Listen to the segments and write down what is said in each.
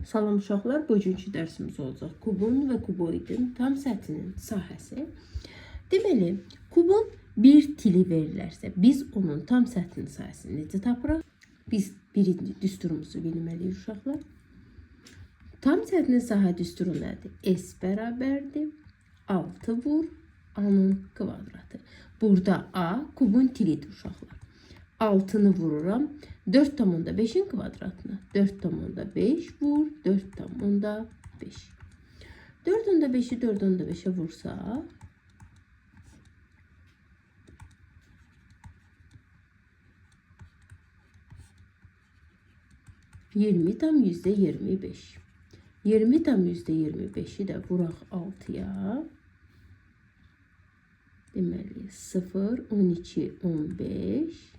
Salam uşaqlar, bugünkü dərsimiz olacaq. Kubun və kuboidin tam səthinin sahəsi. Deməli, kubun bir tili verilərsə, biz onun tam səthinin sahəsini necə tapırıq? Biz birinci düsturumuzu bilməliyik uşaqlar. Tam səthinin sahə düsturu nədir? S bərabərdir 6 vur A-nın kvadratı. Burada A kubun tilidir uşaqlar. 6'nı vururam. 4,5'in kvadratını. 4,5 vur. 4,5. 4,5'i 4,5'e vursa 20 tam %25. 20 tam %25'i de vurak 6'ya. Deməli 0, 12, 15,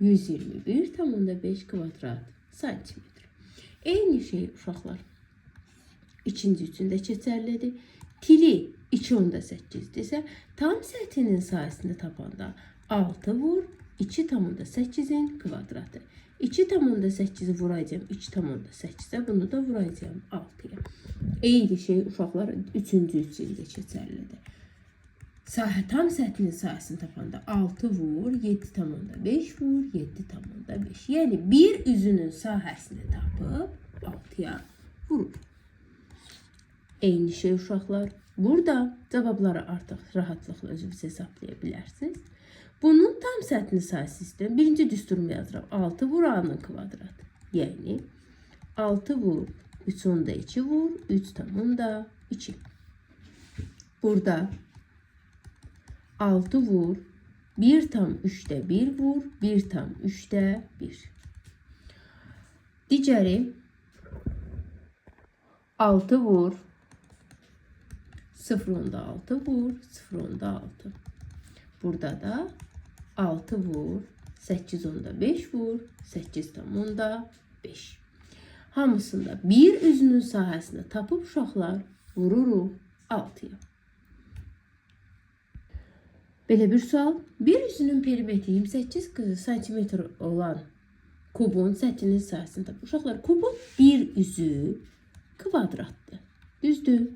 121,5 kvadrat santimetr. Eyni şey uşaqlar. İkinci üçün də keçərlidir. Tili 2,8'dirsə, tam səthinin sahəsini tapanda 6 vur 2,8'in kvadratı. 2,8'i vuracağım 2,8'e, bunu da vuracağım 6'ya. Eyni şey uşaqlar üçüncü üçün də keçərlidir. Tam səthinin sahəsini tapanda 6 vur 7,5 vur 7,5. Yəni bir üzünün sahəsini tapıb 6'ya vurur. Eyni şey uşaqlar. Burada cavabları artıq rahatlıqla özünüz hesablaya bilərsiniz. Bunun tam səthinin sahəsi istəyirəm. Birinci düsturumu yazıram. 6 vur A-nın kvadratı. Yəni 6 vur 3,2 vur 3,2. Burada 6 vur 1 tam 3'te 1 vur 1 tam 3'te 1. Digəri 6 vur 0,6 vur 0,6. Burada da 6 vur 8,5 vur 8,5. Hamısında bir üzünün sahəsini tapıb uşaqlar vururuq 6'ya. Belə bir sual. Bir üzünün perimetri 28 cm olan kubun səthinin sahəsini tapıb. Uşaqlar, kubun bir üzü kvadratdır. Düzdür?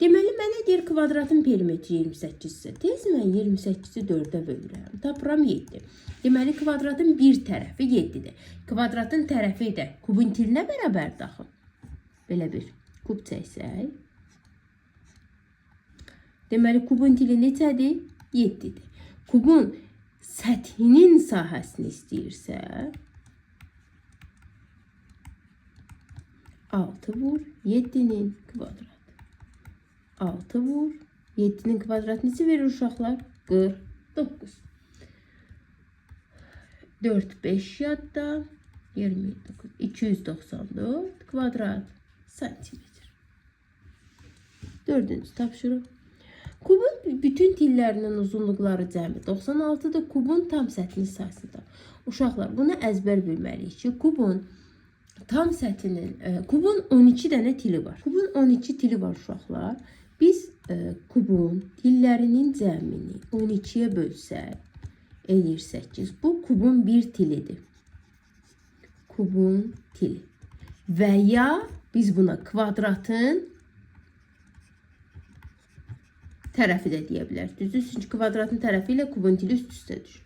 Deməli, mənə deyir kvadratın perimetri 28 isə, tez mən 28'i 4'e bölürəm. Tapıram 7. Deməli, kvadratın bir tərəfi 7'dir. Kvadratın tərəfi də kubun tilinə bərabərdir axı. Belə bir kub çəksək. Deməli, kubun tili neçədir? 7'dir. Kubun səthinin sahəsini istəyirsə 6 vur 7'nin kvadratı. 6 vur 7'nin kvadratı neçə verir uşaqlar? 49. 4, 5 yadda 29. 294 kvadrat santimetr. Dördüncü tapşırıq. Kubun bütün tillərinin uzunluqları cəmi 96'dır. Kubun tam səthinin sahəsində. Uşaqlar, bunu əzbər bilməliyik ki, kubun tam səthinin, kubun 12 dənə tili var. Kubun 12 tili var uşaqlar. Biz kubun tillərinin cəmini 12'ye bölsək, eləyir 8. Bu kubun bir tilidir. Kubun tili. Və ya biz buna kvadratın tərəfi də deyə bilərik. Düzdür? Çünki kvadratın tərəfi ilə kubun tili üst-üstə düşür.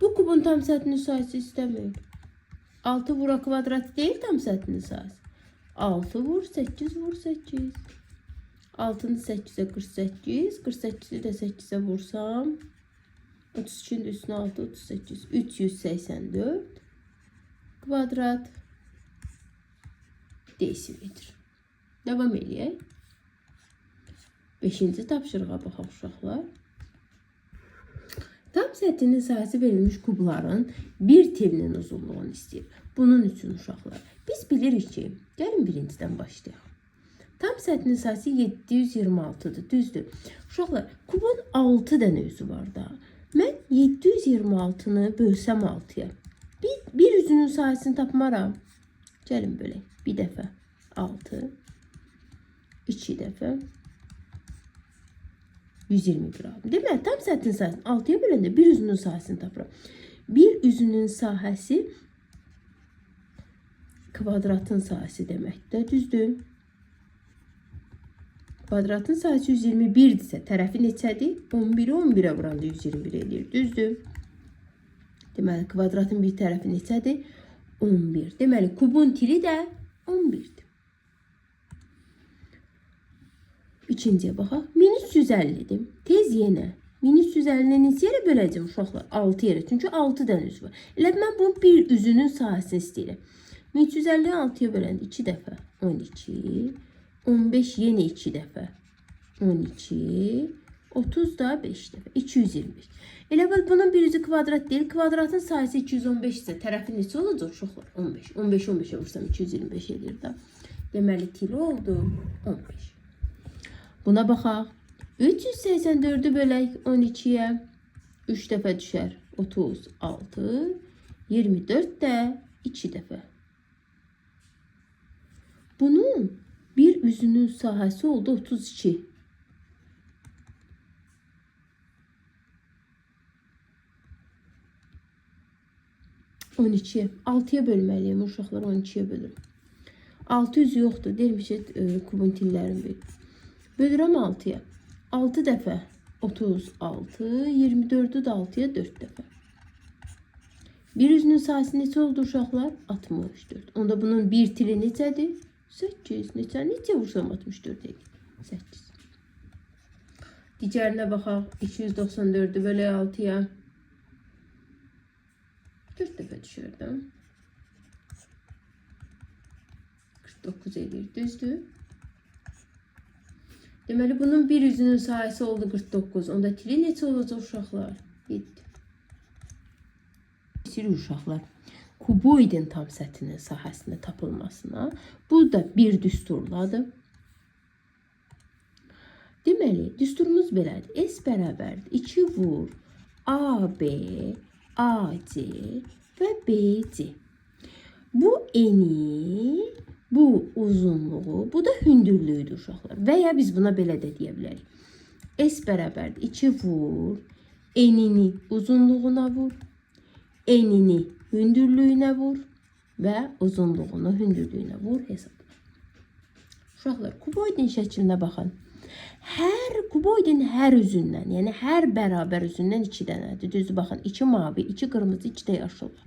Bu kubun tam səthinin sahəsi istəmir. 6 vura kvadratı deyil tam səthinin sahəsi. 6 vur 8 vur 8. 6'nı 8'e 48. 48'i de 8'e vursam 32'nin üstüne 6 38. 384 kvadrat desimetr. Devam eləyək. 5-ci tapşırığa baxaq uşaqlar. Tam səthinin sahəsi verilmiş kubların bir tilinin uzunluğunu istəyir. Bunun üçün uşaqlar biz bilirik ki, gəlin birincidən başlayaq. Tam səthinin sahəsi 726'dır. Düzdür. Uşaqlar, kubun 6 dənə üzü var da. Mən 726'nı bölsəm 6'ya. Bir üzünün sahəsini tapmaram. Gəlin bölək. Bir dəfə 6. 2 dəfə 121 aldım. Deməli, tam səthinin sahəsini 6'ya böləndə bir üzünün sahəsini tapıram. Bir üzünün sahəsi kvadratın sahəsi deməkdir, düzdür? Kvadratın sahəsi 121-dirsə, tərəfi neçədir? 11-i 11-ə vuranda 121 edir, düzdür? Deməli, kvadratın bir tərəfi neçədir? 11. Deməli, kubun tiri də 11-dir. İkinciyə baxaq. Minus 150-dir. Tez yenə. Minus 150-ni neçə yerə böləcəm uşaqlar? 6 yerə. Çünki 6 dənə üz var. Elə mən bunun bir üzünün sahəsini istəyirəm. Minus 150-ni 6-ya böləndə 2 dəfə 12, 15 yenə 2 dəfə 12, 30 da 5 dəfə 225. Elə bil bunun bir üzü kvadrat deyil. Kvadratın sahəsi 215 isə tərəfi neçə olacaq uşaqlar? 15. 15 15-ə vursam 225 edir da. Deməli tili oldu 15. Buna baxaq. 384-ü bölək 12-yə 3 dəfə düşər 36, 24 də 2 dəfə. Bunun bir üzünün sahəsi oldu 32. On 6-ya bölməliyim uşaqlar, 12-yə bölürüm. 6 üzü yoxdur, deyilmişik kubun tillərini bölürüm. Bölürəm 6-ya. 6 dəfə 36, 24-ü də 6-ya 4 dəfə. Bir üzünün sahəsi neçə oldu uşaqlar? 64. Onda bunun bir tili neçədir? 8. Neçə vursam 64 edir? 8. Digərinə baxaq. 294-ü bölək 6-ya. 4 dəfə düşərdim. 49 edir, düzdür? Deməli, bunun bir üzünün sahəsi oldu 49. Onda tili neçə olacaq uşaqlar? 7. Uşaqlar, kuboidin tam səthinin sahəsində tapılmasına bu da bir düsturladır. Deməli, düsturumuz belədir. S bərabərdir. 2 vur AB, AC və BC. Bu eni, bu uzunluğu, bu da hündürlüğüdür uşaqlar. Və ya biz buna belə də deyə bilərik. S bərabərdir. 2 vur, enini uzunluğuna vur, enini hündürlüğünə vur və uzunluğunu hündürlüğünə vur hesabla. Uşaqlar, kuboidin şəklinə baxın. Kuboidin hər üzündən, yəni hər bərabər üzündən 2 dənədir. Düzdür, baxın, 2 mavi, 2 qırmızı, 2 də yaşıl var.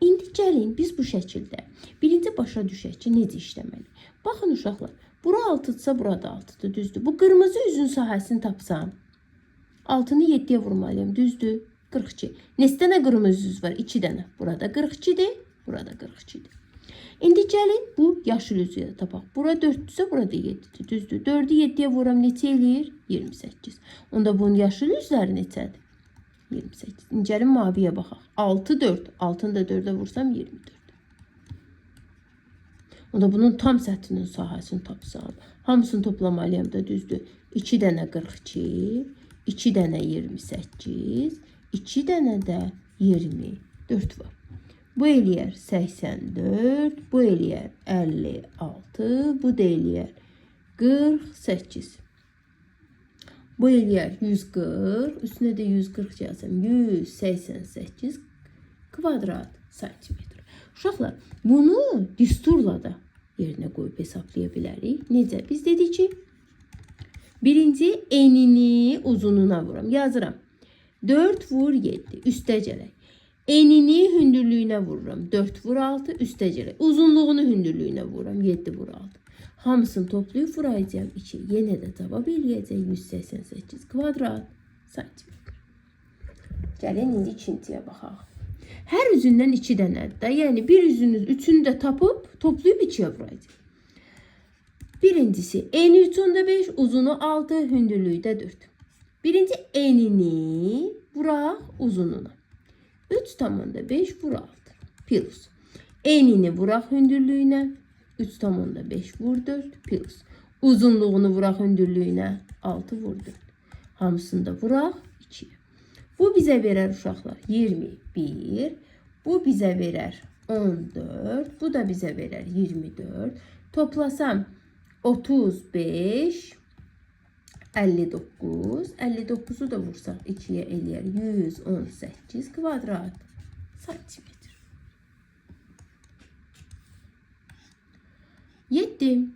İndi gəlin biz bu şəkildə birinci başa düşək ki, necə işləməli. Baxın uşaqlar, bura 6-dırsa, burada 6-dır, düzdür. Bu qırmızı üzün sahəsini tapsam, 6-nı 7-yə vurmalıyım, düzdür. 42. Neçə dənə qırmızı üz var? 2 dənə. Burada 42-dir, burada 42-dir. İndi gəlin bu yaşıl üzü də tapaq. Bura 4-dürsə, burada 7-dir, düzdür. 4-ü 7-yə vuram, neçə eləyir? 28. Onda bunun yaşıl üzləri neçədir? 28. İndi gəlin maviyə baxaq. 6, 4. 6-nı da 4-ə vursam 24. Onda bunun tam səthinin sahəsini tapsam, hamısını toplamalıyam da, düzdür. 2 dənə 42, 2 dənə 28, 2 dənə də 24 var. Bu eləyər 84, bu eləyər 56, bu da eləyər 48. Bu eləyər 140, üstünə də 140 yazsam, 188 kvadrat santimetr. Uşaqlar, bunu düsturla da yerinə qoyub hesablaya bilərik. Necə? Biz dedik ki, birinci enini uzununa vuram. Yazıram. 4 vur 7. Üstə gələk. Enini hündürlüyünə vururam. 4 vur 6. Üstə gələk. Uzunluğunu hündürlüyünə vururam. 7 vur 6. Hamısını toplayıb vuracağım 2. Yenə də cavab eləyəcək 188 kvadrat santimetr. Gəlin indi ikinciyə baxaq. Hər üzündən 2 dənədir də. Yəni bir üzünüz üçünü də tapıb toplayıb 2-yə vuracaq. Birincisi eni 3/5, uzunu 6, hündürlüyü də 4. Birinci enini vuraq uzununa. 3/5 vur 6 plus. Enini vuraq hündürlüyünə. 3/5 vur 4 plus. Uzunluğunu vuraq hündürlüyünə. 6 vur 4. Hamısını da vuraq 2'ye. Bu bizə verər uşaqlar 21. Bu bizə verər 14. Bu da bizə verər 24. Toplasam 35, 59. 59'u da vursaq 2'ye eləyər 118 kvadrat santimetr. Getdim.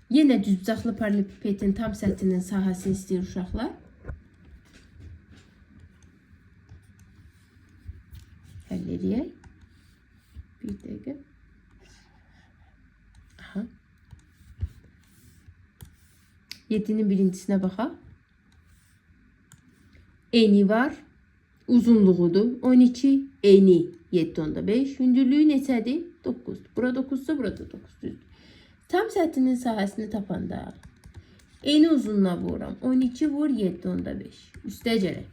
Yenə düzbucaqlı paralelipipedin tam səthinin sahəsini istəyir uşaqlar. Həll edək. Bir dəqiqə. Aha. 7'nin birincisine baxaq. Eni var. Uzunluğudur 12. Eni 7.5. Hündürlüyü neçədir? 9. Burada 9'sa burada 9 düzdür. Tam səthinin sahəsini tapanda eni uzunluğuna vururam. 12 vur 7.5. Üstəcərək.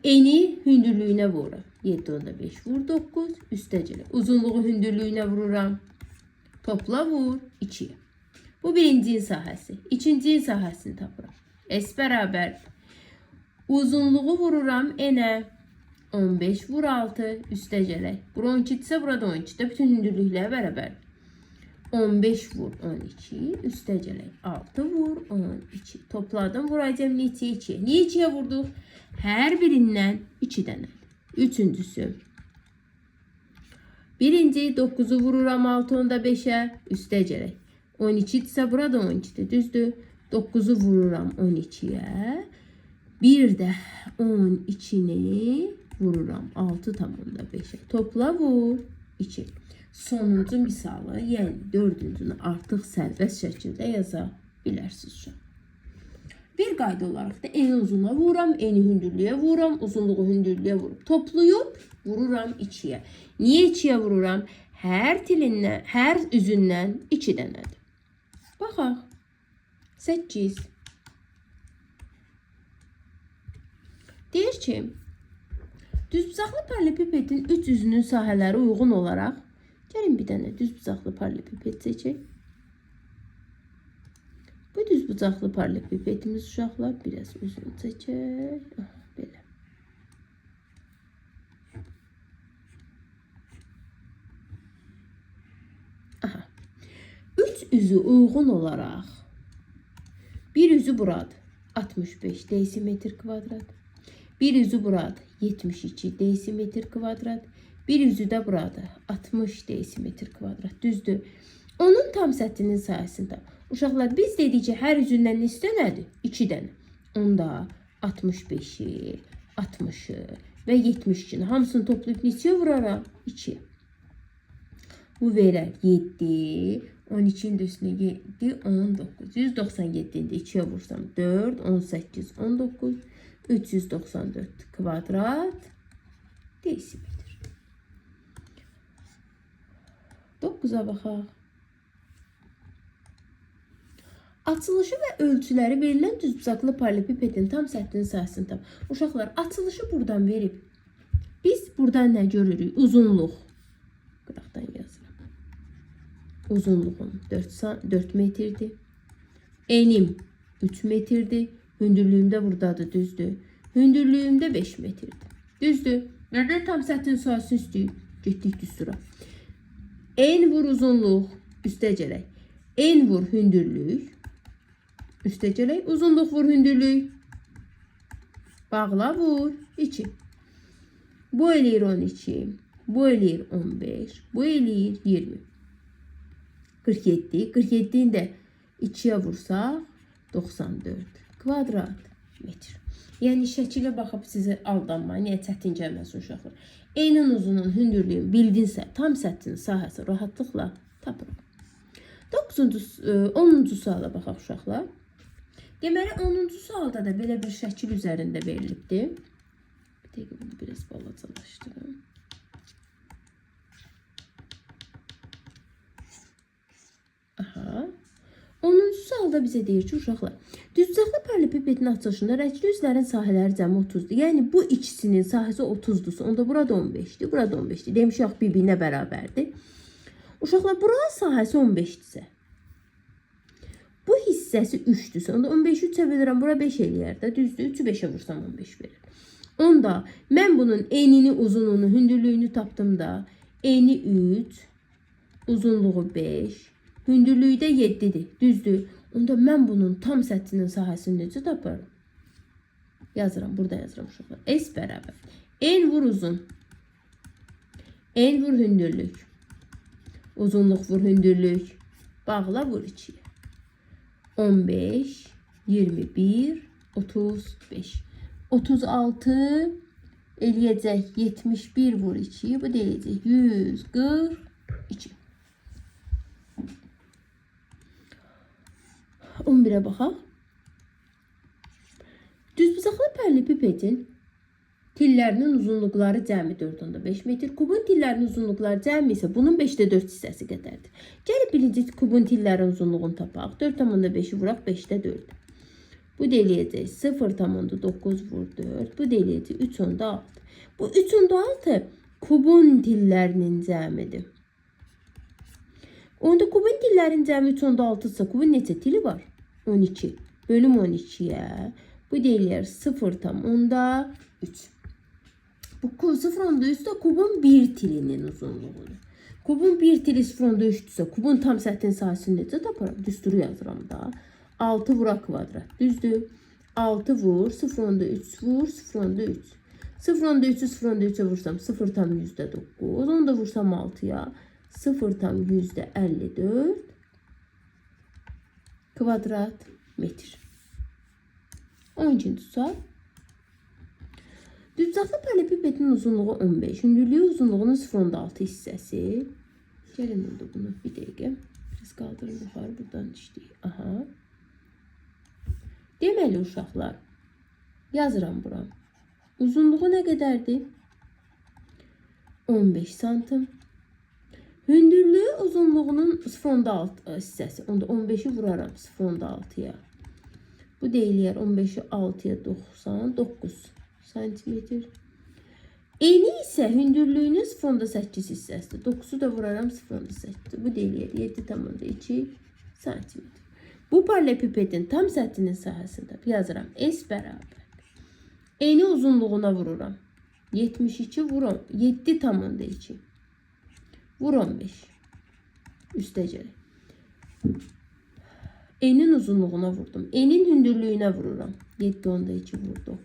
Eni hündürlüyünə vururam. 7.5 vur 9. Üstəcərək. Uzunluğu hündürlüyünə vururam. Topla vur 2'ye. Bu birincinin sahəsi. İkincinin sahəsini tapıram. S bərabər. Uzunluğu vururam enə. 15 vur 6 üstəcərək. Bura 12 ise burada 12. De bütün hündürlüklər bərabər. 15 vur 12 üstəcərək. 6 vur 12. Topladım vuracağım neçəyə 2'ye. Niyə 2'ye vurduq? Hər birindən 2 dənə. Üçüncüsü. Birinci 9'u vururam 6.5'e üstəcərək. 12 ise burada 12'dir. Düzdür. 9'u vururam 12'ye. Bir de 12'ni vururam 6.5'e. Topla vur 2. Sonuncu misalı, yəni dördüncünü artıq sərbəst şəkildə yaza bilərsiniz. Bir qayda olaraq da eni uzunluğa vururam, eni hündürlüyə vururam, uzunluğu hündürlüyə vurup toplayıb vururam 2'ye. Niyə 2'ye vururam? Hər üzündən 2 dənədir. Baxaq. 8. Deyir ki, düzbucaqlı paralelipipedin 3 üzünün sahələri uyğun olaraq, gəlin bir dənə düzbucaqlı paralelipiped seçək. Bu düzbucaqlı paralelipipedimiz uşaqlar biraz uzun çəkək. Belə. Aha. 3 üzü uyğun olaraq bir üzü buradır 65 desimetr kvadrat. Bir üzü burada 72 desimetr kvadrat. Bir üzü de burada 60 desimetr kvadrat. Düzdür. Onun tam səthinin sayəsində. Uşaqlar biz dedik ki, hər üzündən neçə dənədir? 2 dənə. Onda 65'i, 60'ı və 72'ni hamısını toplayıb neçəyə vuraram? 2'ye. Bu verər 7, 12'nin de üstüne 7, 19. 197'nin de 2'ye vursam 4, 18, 19. 394 kvadrat desimetr. 9'a baxaq. Açılışı və ölçüləri verilən düzbucaqlı paralelipipedin tam səthinin sahəsini tap. Uşaqlar, açılışı buradan verib. Biz buradan nə görürük? Uzunluq. Qıraqdan yazıram. Uzunluğum 4 metrdir. Enim 3 metrdir. Hündürlüyümdə buradadır, düzdür. Hündürlüyümdə 5 metrdir. Düzdür. Nədən tam səthin sahəsini istəyir? Getdik düstura. En vur uzunluq, üstəcərək. En vur hündürlük, üstəcərək. Uzunluq vur hündürlük. Bağla vur 2. Bu eləyir 12. Bu eləyir 15. Bu eləyir 20. 47. 47'ni de 2'ye vursaq 94 kvadrat metr. Yəni şəkilə baxıb sizi aldanmayın, niyə çətin gəlməsin uşaqlar. Enin uzunluğun hündürlüyünü bildinsə, tam səthin sahəsi rahatlıqla tapırıq. 10-cu suala baxaq uşaqlar. Deməli 10-cu sualda da belə bir şəkil üzərində verilibdir. Bir dəqiqə bunu biraz balacalaşdırım. Aha. 10-cu sualda bizə deyir ki, uşaqlar, düzbucaqlı paralelipipedin açılışında rəngli üzlərin sahələri cəmi 30'dur. Yəni bu ikisinin sahəsi 30'dursa, onda burada 15'dir, burada 15'dir. Demişik bir-birinə bərabərdir. Uşaqlar, buranın sahəsi 15'dirsə, bu hissəsi 3'dürsə, onda 15'i 3'ə bölürəm, bura 5 eləyər də, düzdür? 3'ü 5'ə vursam 15 verir. Onda mən bunun enini, uzunluğunu, hündürlüyünü tapdım da, eni 3, uzunluğu 5, hündürlüyü de 7'dir. Düzdür. Onda mən bunun tam səthinin sahəsini necə taparım? Yazıram. Burada yazıram uşaqlar. S bərabər. En vur uzun. En vur hündürlük. Uzunluq vur hündürlük. Bağla vur 2'yə. 15, 21, 35. 36 eləyəcək 71 vur 2. Bu da eləyəcək 142. 11'ə baxaq. Düzbucaqlı paralelipipedin tillərinin uzunluqları cəmi 4,5 metr. Kubun tillərinin uzunluqları cəmi isə bunun 5'də 4 hissəsi qədərdir. Gəlin birinci kubun tillərin uzunluğunu tapaq. 4,5'i vuraq 5'də 4. Bu da eləyəcək 0,9 vur 4. Bu da eləyəcək 3,6. Bu 3,6 kubun tillərinin cəmidir. Onda kubun tillərin cəmi 3,6 ise kubun neçə tili var? 12. Bölüm 12'yə. Bu da eləyər 0,3. Bu 0,3 da kubun bir tilinin uzunluğudur. Kubun bir tili 0,3 ise kubun tam səthin sahəsini necə taparam? Düsturu yazıram da. 6 vura kvadrat. Düzdür. 6 vur, 0,3 vur, 0,3. 0,3'ü 0,3'e vursam 0,9. Onu da vursam 6'ya 0,54 kvadrat metr. 12. sual. Düzbucaqlı paralelipipedin uzunluğu 15. Hündürlüğü uzunluğunun 0,6 hissəsi. Gəlin onda bunu bir dəqiqə. Biraz qaldırın yuxarı buradan işləyək. Aha. Deməli uşaqlar. Yazıram bura. Uzunluğu nə qədərdir? 15 santim. Hündürlüğü uzunluğunun 0,6 hissəsi. Onda 15'i vuraram 0,6'ya. Bu deyiləyər 15'i 6'ya 99 santimetr. Eni isə hündürlüyünün 0,8 hissəsidir. 9'u da vuraram 0,8. Bu deyiləyər 7,2 santimetr. Bu paralelipipedin tam səthinin sahəsində yazıram. S bərabər. Eni uzunluğuna vururam. 72 vur 7,2. Vur 15. Üstəcəli. Enin uzunluğuna vurdum. Enin hündürlüğüne vururam. 7,2 vur 9.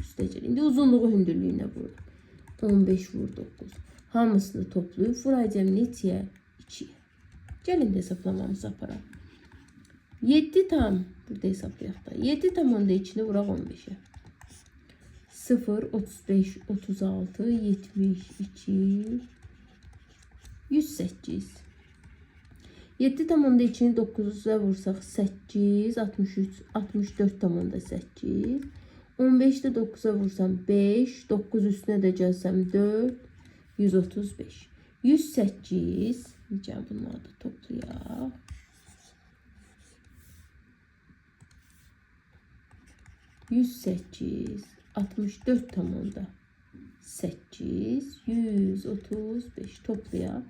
Üstəcəli. İndi uzunluğu hündürlüğüne vururum. 15 vur 9. Hamısını toplayıb vuracağım neçəyə? 2'ye. Gəlin də hesablamamızı aparaq. 7 tam. Burada hesablayaq da. 7,2'ni vuraq 15'e. 0, 35, 36, 72, 108. 7,2'ni 9'a vursaq 8, 63, 64,8. 15'de 9'a vursam 5, 9 üstüne de gəlsəm 4, 135. 108. Necə bunları da toplayaq. 108, 64,8, 135 toplayaq.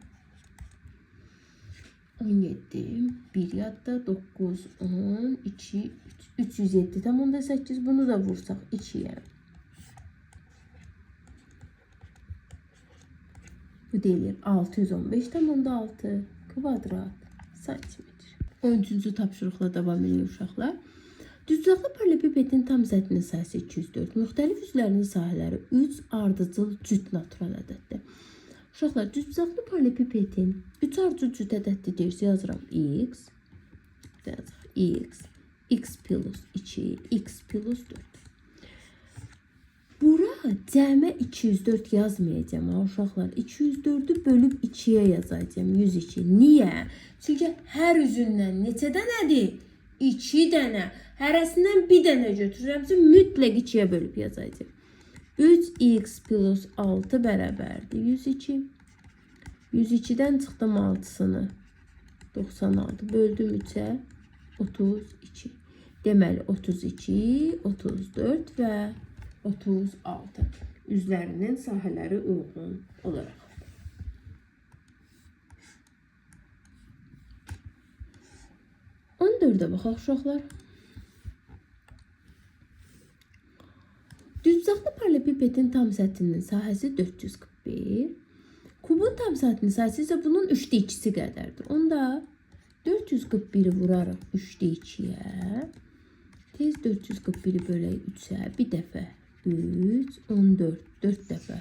17, 1 yadda 9, 10, 2, 3, 307,8. Bunu da vursak 2'ye. Bu deyil 615,6 kvadrat santimetr. 13-cü tapşırıqla davam ediyor uşaqlar. Düzbucaqlı paralelipipedin tam səthinin sahəsi 204. Müxtəlif üzlərinin sahələri 3 ardıcıl cüt natural ədəddir. Uşaqlar, düzbucaqlı paralelipipedin 3 ardıcıl cüt ədəddir deyirsə yazıram x, x plus 2, x plus 4. Bura cəmə 204 yazmayacağım ha uşaqlar. 204'ü bölüb 2'ye yazacağım 102. Niyə? Çünki hər üzündən neçə dənədir? 2 dənə. Hərəsindən bir dənə götürürəmsə mütləq 2'ye bölüb yazacağım. 3x plus 6 bərabərdir 102. 102'dən çıxdım 6'sını. 96 böldüm 3'e 32. Deməli 32, 34 və 36 üzlərinin sahələri uyğun olaraq. Dördə baxaq uşaqlar. Düzbucaqlı paralelipipedin tam səthinin sahəsi 441. Kubun tam səthinin sahəsi isə bunun 3'də 2'si qədərdir. Onda 441'i vuraraq 3'də 2'yə. Tez 441'i bölək 3'ə. Bir dəfə 3, 14, 4 dəfə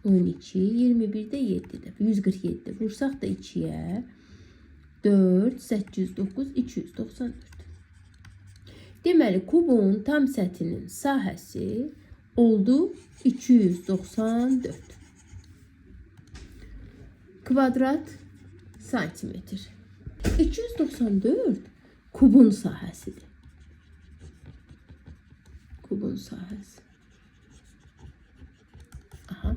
12, 21'də 7 dəfə 147. Vursaq da 2'yə. 4, 809, 294. Deməli, kubun tam səthinin sahəsi oldu 294 kvadrat santimetr. 294 kubun sahəsidir. Kubun sahəsi. Aha.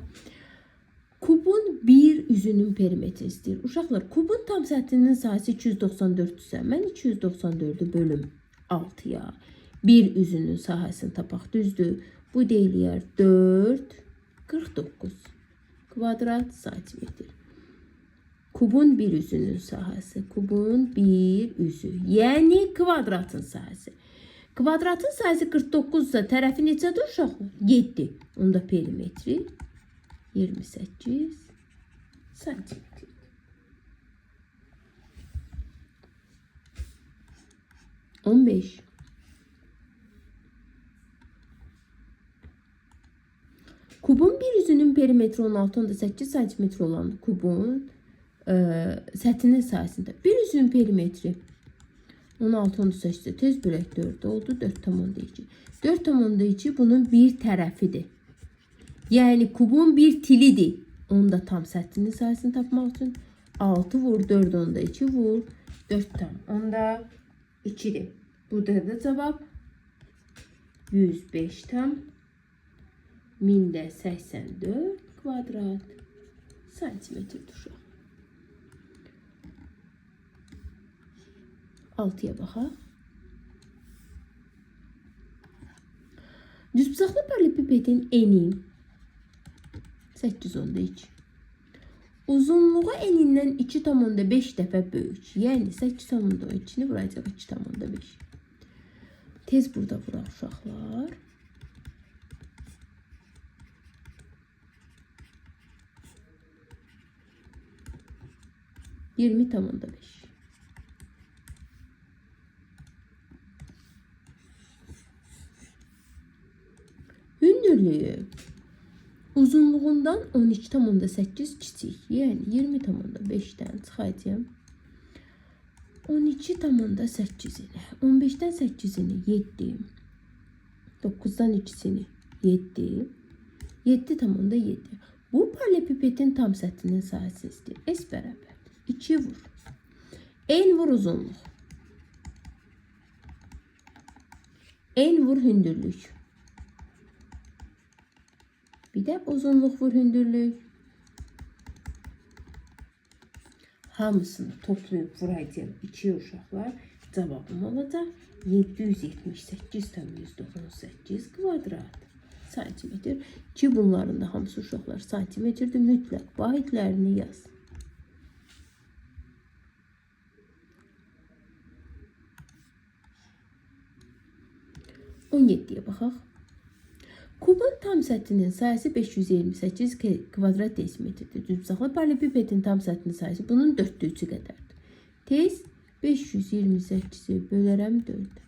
Kubun bir üzünün perimetri istəyir. Uşaqlar, kubun tam səthinin sahəsi 294-dürsə, mən 294-ü bölüm 6-ya bir üzünün sahəsini tapaq, düzdür. Bu deyiliyər 4, 49 kvadrat santimetr. Kubun bir üzünün sahəsi, kubun bir üzü, yəni kvadratın sahəsi. Kvadratın sahəsi 49-sa tərəfi neçədir uşaqlar? 7. Onda perimetri 28 santimetr. On beş. Kubun bir üzünün perimetri 16.8 cm olan kubun səthinin sahəsində bir üzünün perimetri 16.8 tez bölək 4 oldu. 4,2. 4,2 bunun bir tərəfidir. Yəni kubun bir tilidir. Onu da tam səthinin sahəsini tapmaq üçün 6 vur 4 onda 2 vur 4 tam onda 2'dir. Burada da cevap 105 tam 1084 kvadrat santimetr uşaq. 6'ya baxaq. Düzbucaqlı paralelipipedin eni 8/2. Uzunluğu enindən 2,5 dəfə böyük. Yəni 8,2-ni vuracaq 2,5. Tez burada vuraq uşaqlar. Yirmi tamında 5. Hündürlüğü uzunluğundan 12,8 kiçik. Yəni 20,5'dən çıxacağım. 12,8'ini, 15'dən 8'ini 7, 9'dan 2'sini 7, 7,7. Bu paralelipipedin tam səthinin sahəsi istəyir. S bərabər 2 vur. N vur uzunluq. N vur hündürlük. Bir de uzunluq vur hündürlük. Hamısını toplayıb vuracağım 2 uşaqlar. Cavabım olacaq 778,198 kvadrat santimetr. Ki bunların da hamısı uşaqlar santimetrdir. Mütləq vahidlərini yaz. On 7'ye baxaq. Kubun tam səthinin sayısı 528 kvadrat desimetrdir. Düzbucaqlı paralelipipedin tam səthinin sayısı bunun 4/3 qədərdir. Tez 528'i bölərəm 4'ə.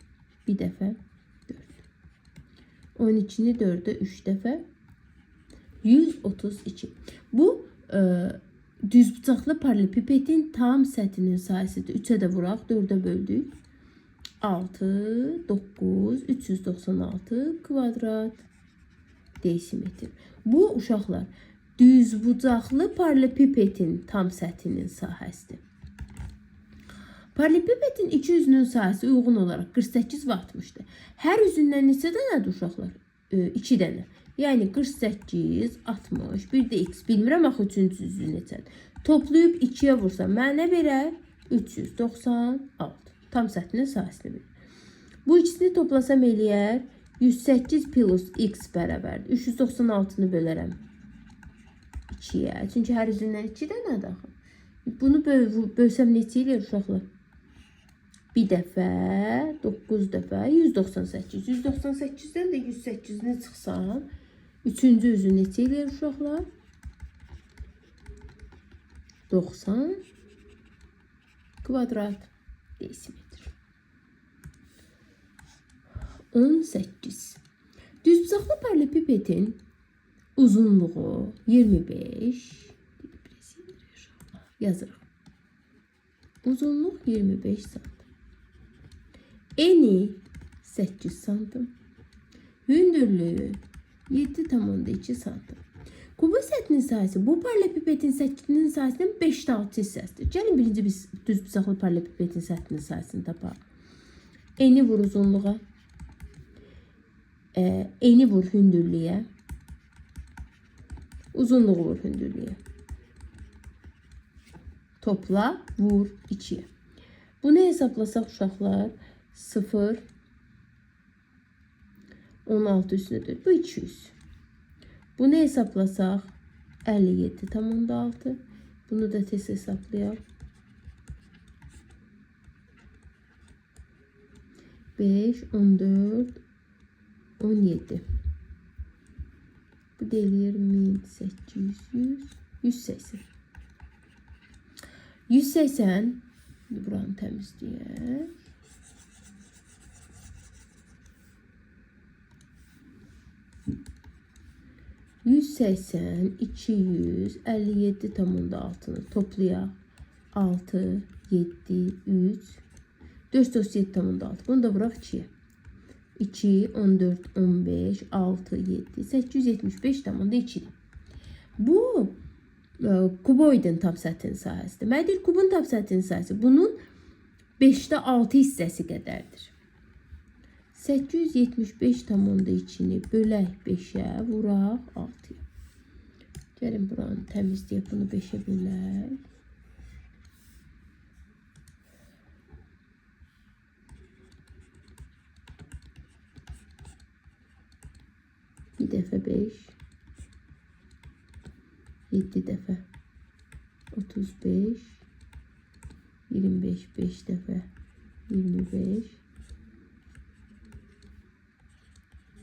Bir dəfə 4. 12'ni 4'ə 3 dəfə 132. Bu düzbucaqlı paralelipipedin tam səthinin sayısıdır. 3'ə də vuraq, 4'ə böldük. 6, 9, 396 kvadrat desimetr. Bu uşaqlar düzbucaqlı paralelipipedin tam səthinin sahəsidir. Paralelipipedin iki üzünün sahəsi uyğun olaraq 48 və 60'dır. Hər üzündən neçə dənədir uşaqlar? 2 dənə. Yəni 48, 60, bir də x. Bilmirəm axı üçüncü üzü neçədir. Toplayıb 2'yə vursam mənə verər 396. Tam səthinin sahəsini verir. Bu ikisini toplasam eləyər 108 plus x bərabərdir. 396'nı bölərəm 2'yə. Çünki hər üzündən 2 dənədir axı. Bunu bölsəm neçə eləyir uşaqlar? Bir dəfə, 9 dəfə, 198. 198'dən də 108'ni çıxsam, üçüncü üzü neçə eləyir uşaqlar? 90 kvadrat desimetr. 18. Düzbucaqlı paralelipipedin uzunluğu 25. Yazırıq. Uzunluq 25 santim. Eni 8 santim. Hündürlüğü 7,2 santim. Kubun səthinin sahəsi bu paralelipipedin səthinin sahəsinin 5-də 6 hissəsidir. Gəlin birinci biz düz bucaqlı paralelipipedin səthinin sahəsini tapaq. Eni vur uzunluğa. Eni vur hündürlüyə. Uzunluğu vur hündürlüyə. Topla, vur 2'ye. Bunu hesaplasaq uşaqlar 0 16 üstündür. Bu 200. Bunu hesaplasaq 57,6. Bunu da tez hesaplayaq. 5 14 17. Bu deyir 1800 180. 180. Buranı təmizləyək. 180 257,6'nı toplayaq. 6 7 3 437,6. Bunu da vuraq 2'ye. 2 14 15 6 7 875,2'dir. Bu kuboidin tam səthinin sahəsidir. Mədir kubun tam səthinin sahəsi bunun 5'də 6 hissəsi qədərdir. 875,2'ni bölək 5'ə, vuraq 6'ya. Gəlin buranı təmizləyək, bunu 5'ə bölək. Bir dəfə 5. 7 dəfə 35. 25 5 dəfə 25.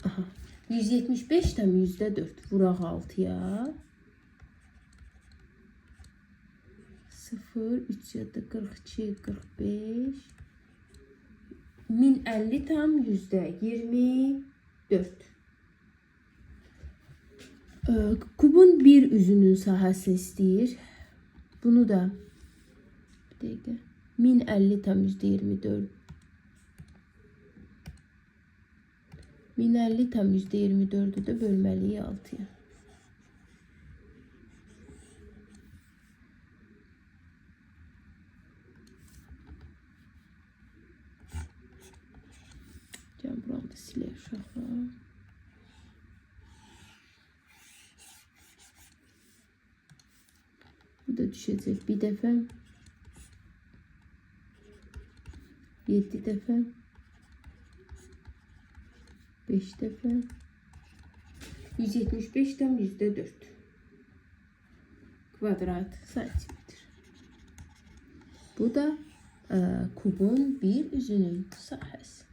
Aha. 175'ten %4 vuraq 6'ya. 0 3 7 42 45 1050 tam %24. Kubun bir üzünün sahəsini istəyir. Bunu da bir dəqiqə 1050 tam %24. 1050 tam %24'ü de bölməliyik 6'ya. Gəlin buranı da silək uşaqlar. Bu da düşəcək bir dəfə. 7 dəfə. 5 dəfə. 175'ten %4. Kvadrat santimetr. Bu da kubun bir üzünün sahəsi.